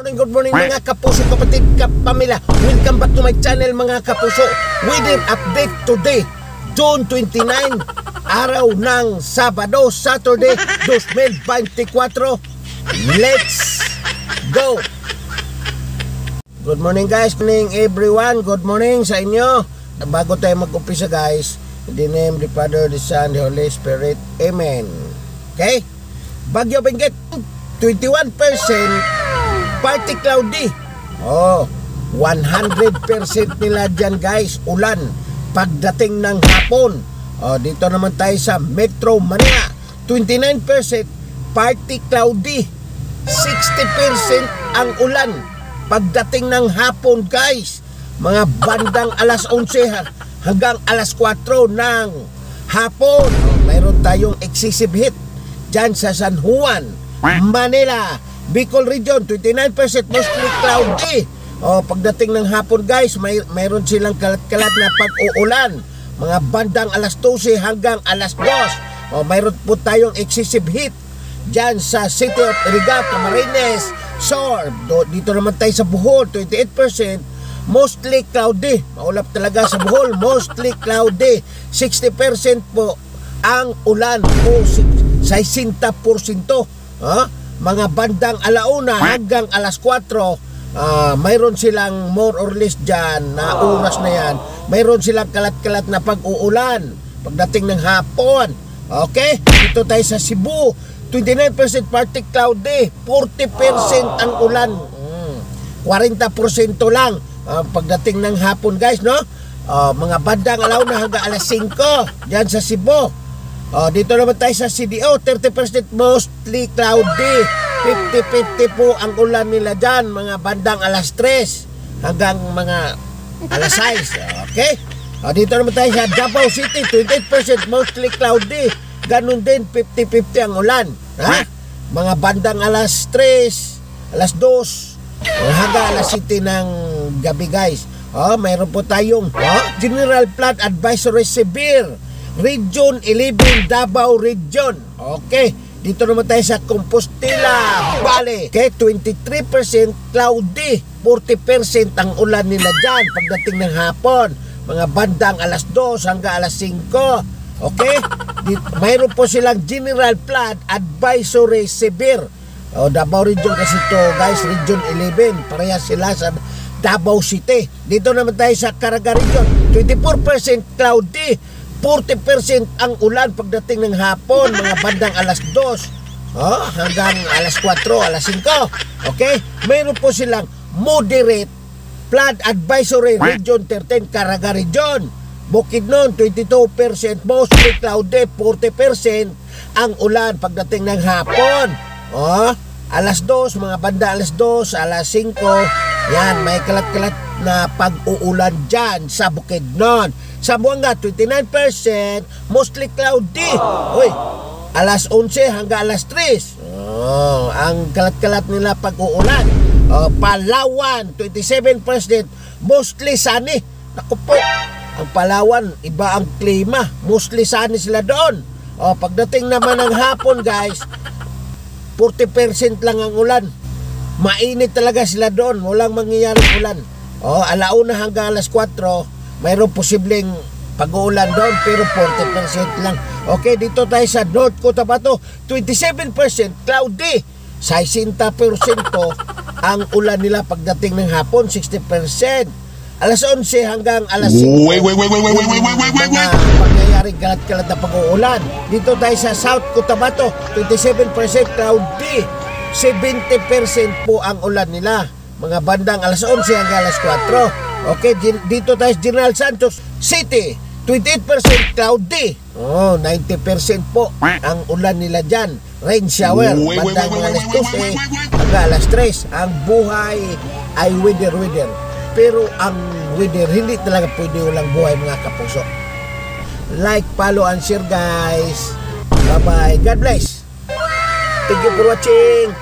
Good morning mga kapuso, kapatid, kapamilya. Welcome back to my channel mga kapuso. Weather update today, June 29, araw ng Sabado, Saturday, 2024. Let's go! Good morning guys, good morning everyone, good morning sa inyo. Bago tayo mag-umpisa guys, in the name of the Father, the Son, the Holy Spirit, Amen. Okay? Bagyo Benguet, 21% party cloudy. 100% nila dyan guys, ulan pagdating ng hapon. Dito naman tayo sa Metro Manila, 29% party cloudy, 60% ang ulan pagdating ng hapon guys. Mga bandang alas 11 hanggang alas 4 ng hapon. Mayroon tayong excessive heat dyan sa San Juan, Manila, Bicol Region, 29% mostly cloudy. Pagdating ng hapon guys, mayroon silang kalat-kalat na pag-uulan. Mga bandang alas 12 hanggang alas 2. Mayroon po tayong excessive heat dyan sa City of Iriga, Camarines, Sur. Dito naman tayo sa Bohol, 28% mostly cloudy. Maulap talaga sa Bohol, mostly cloudy. 60% po ang ulan o 60%. Mga bandang alauna hanggang alas 4, mayroon silang more or less dyan na oras na yan. Mayroon silang kalat-kalat na pag-uulan pagdating ng hapon. Okay? Dito tayo sa Cebu, 29% partly cloudy, 40% ang ulan. 40% lang pagdating ng hapon guys, no? Mga bandang alauna hanggang alas 5 dyan sa Cebu. Dito naman tayo sa CDO, 30% mostly cloudy, 50-50 po ang ulan nila dyan, mga bandang alas 3 hanggang mga alas 6. Okay? Dito naman tayo sa Davao City, 28% mostly cloudy, ganun din 50-50 ang ulan. Mga bandang alas 3, alas 2 hanggang alas 7 ng gabi guys. Mayroon po tayong General Flood Advisory Severe Region 11, Davao Region. Okay, dito naman tayo sa Compostela Valley. Okay, 23% cloudy, 40% ang ulan nila dyan pagdating ng hapon. Mga bandang alas 2 hanggang alas 5. Okay, mayroon po silang General Flood Advisory Severe. Davao Region kasi to guys, Region 11. Parehas sila sa Davao City. Dito naman tayo sa Caraga Region, 24% cloudy, 40% ang ulan pagdating ng hapon, mga bandang alas 2 hanggang alas 4, alas 5. Okay? Mayroon po silang moderate flood advisory Region 13, Caraga Region. Bukidnon, 22% mostly cloudy, 40% ang ulan pagdating ng hapon. Alas 2, mga banda alas 2, alas 5. Yan, may kalat-kalat na pag-uulan dyan sa Bukidnon. Sa Buanga, 29% mostly cloudy. Alas 11 hanggang alas 3. Ang kalat-kalat nila pag-uulan. Palawan, 27% mostly sunny. Naku po, ang Palawan, iba ang klima. Mostly sunny sila doon. Pagdating naman ng hapon guys, 40% lang ang ulan. Mainit talaga sila doon. Walang mangyayaring ulan. Alauna hanggang alas 4, mayroong posibleng pag-uulan doon, pero 40% lang. Okay, dito tayo sa North Cotabato, 27% cloudy, 60% ang ulan nila pagdating ng hapon, 60%. Alas 11 hanggang alas 5. Mga pangyayaring kalat-kalat na pag-uulan. Dito tayo sa South Cotabato, 27% cloudy, 70% po ang ulan nila. Mga bandang alas 11 hanggang alas 4. Okay, dito tayo sa General Santos City, 28% cloudy. 90% po ang ulan nila dyan. Rain shower, bandang alas 12 hanggang alas 3. Ang buhay ay weather. Pero ang weather, hindi talaga pwede walang buhay mga kapuso. Like, follow, and share guys. Bye-bye. God bless. Thank you for watching.